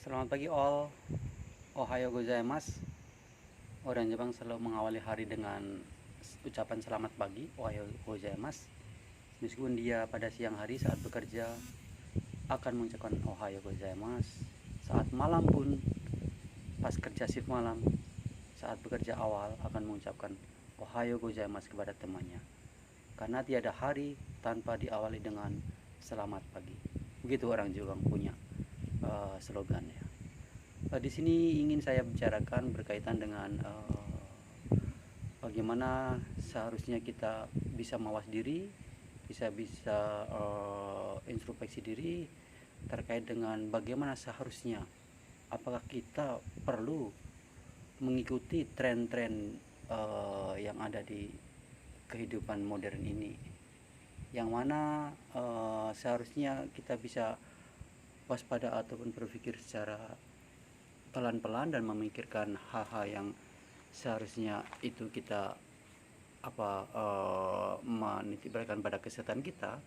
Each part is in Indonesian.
Selamat pagi all. Ohayo gozaimasu. Orang Jepang selalu mengawali hari dengan ucapan selamat pagi, Ohayo gozaimasu. Meskipun dia pada siang hari saat bekerja akan mengucapkan Ohayo gozaimasu. Saat malam pun, pas kerja shift malam, saat bekerja awal akan mengucapkan Ohayo gozaimasu kepada temannya. Karena tiada hari tanpa diawali dengan selamat pagi. Begitu orang Jepang punya slogannya. Di sini ingin saya bicarakan berkaitan dengan bagaimana seharusnya kita bisa mawas diri, bisa introspeksi diri terkait dengan bagaimana seharusnya, apakah kita perlu mengikuti tren-tren yang ada di kehidupan modern ini, yang mana seharusnya kita bisa waspada ataupun berpikir secara pelan-pelan dan memikirkan hal-hal yang seharusnya itu kita menitikberatkan pada kesehatan kita.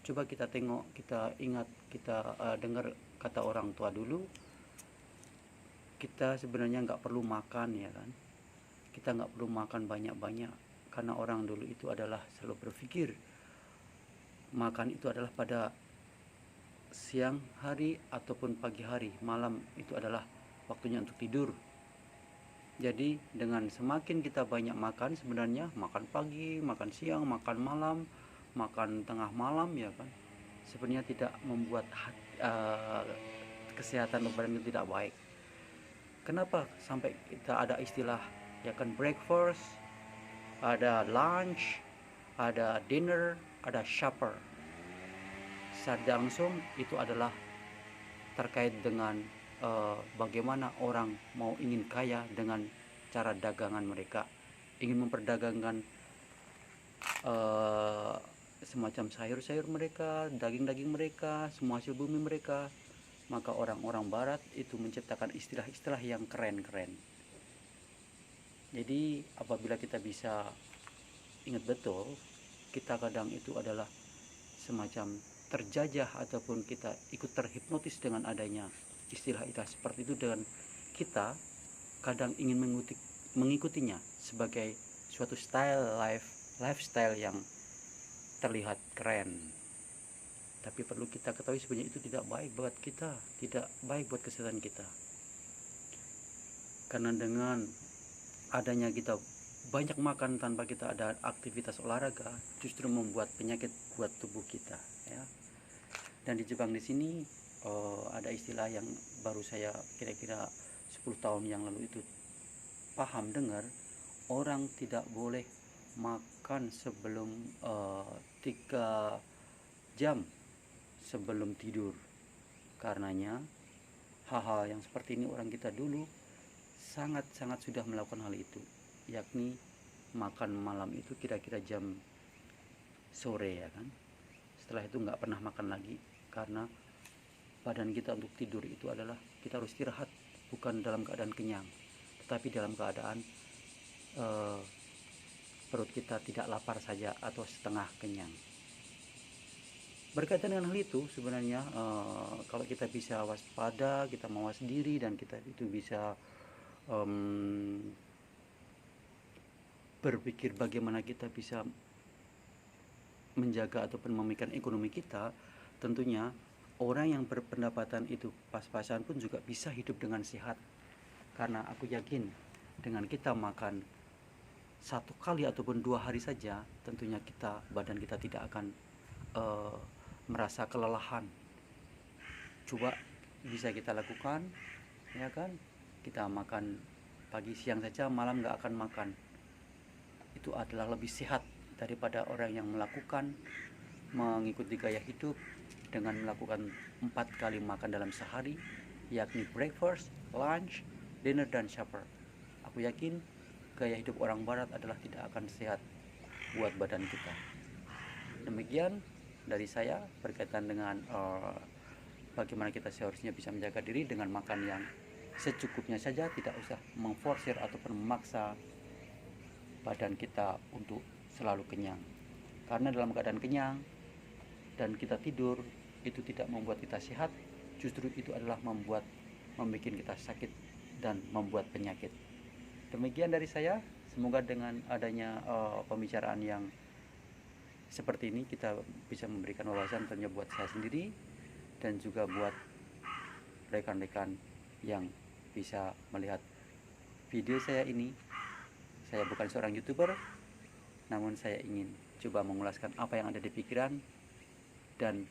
Coba kita tengok, kita ingat, kita dengar kata orang tua dulu, kita sebenarnya nggak perlu makan, ya kan, kita nggak perlu makan banyak-banyak, karena orang dulu itu adalah selalu berpikir makan itu adalah pada siang hari ataupun pagi hari. Malam itu adalah waktunya untuk tidur. Jadi dengan semakin kita banyak makan, sebenarnya makan pagi, makan siang, makan malam, makan tengah malam, ya kan, sebenarnya tidak membuat kesehatan badan itu tidak baik. Kenapa sampai kita ada istilah, ya kan, breakfast, ada lunch, ada dinner, ada supper. Secara langsung itu adalah terkait dengan bagaimana orang mau ingin kaya dengan cara dagangan mereka, ingin memperdagangkan semacam sayur-sayur mereka, daging-daging mereka, semua hasil bumi mereka. Maka orang-orang barat itu menciptakan istilah-istilah yang keren-keren. Jadi apabila kita bisa ingat betul, kita kadang itu adalah semacam terjajah ataupun kita ikut terhipnotis dengan adanya istilah-istilah seperti itu, dan kita kadang ingin mengikutinya sebagai suatu lifestyle yang terlihat keren. Tapi perlu kita ketahui sebenarnya itu tidak baik buat kita, tidak baik buat kesehatan kita. Karena dengan adanya kita banyak makan tanpa kita ada aktivitas olahraga, justru membuat penyakit buat tubuh kita, ya. Dan di Jepang di sini ada istilah yang baru saya kira-kira 10 tahun yang lalu itu paham dengar, orang tidak boleh makan sebelum 3 jam sebelum tidur. Karenanya hal-hal yang seperti ini orang kita dulu sangat-sangat sudah melakukan hal itu, yakni makan malam itu kira-kira jam sore, ya kan. Setelah itu nggak pernah makan lagi, karena badan kita untuk tidur itu adalah kita harus istirahat, bukan dalam keadaan kenyang, tetapi dalam keadaan perut kita tidak lapar saja atau setengah kenyang. Berkaitan dengan hal itu sebenarnya kalau kita bisa waspada, kita mawas diri, dan kita itu bisa berpikir bagaimana kita bisa menjaga ataupun memikirkan ekonomi kita, tentunya orang yang berpendapatan itu pas-pasan pun juga bisa hidup dengan sehat. Karena aku yakin dengan kita makan 1 kali ataupun 2 hari saja, tentunya badan kita tidak akan merasa kelelahan. Coba bisa kita lakukan, ya kan, kita makan pagi siang saja, malam nggak akan makan. Itu adalah lebih sehat daripada orang yang mengikuti gaya hidup dengan melakukan 4 kali makan dalam sehari, yakni breakfast, lunch, dinner, dan supper. Aku yakin gaya hidup orang barat adalah tidak akan sehat buat badan kita. Demikian dari saya berkaitan dengan bagaimana kita seharusnya bisa menjaga diri dengan makan yang secukupnya saja, tidak usah mengforsir ataupun memaksa badan kita untuk selalu kenyang. Karena dalam keadaan kenyang dan kita tidur itu tidak membuat kita sehat, justru itu adalah membuat membuat kita sakit dan membuat penyakit. Demikian dari saya. Semoga dengan adanya pembicaraan yang seperti ini kita bisa memberikan wawasan tentunya buat saya sendiri dan juga buat rekan-rekan yang bisa melihat video saya ini. Saya bukan seorang YouTuber, namun saya ingin coba mengulaskan apa yang ada di pikiran dan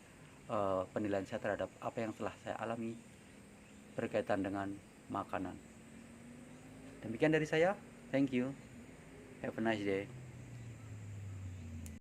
penilaian saya terhadap apa yang telah saya alami berkaitan dengan makanan. Demikian dari saya. Thank you. Have a nice day.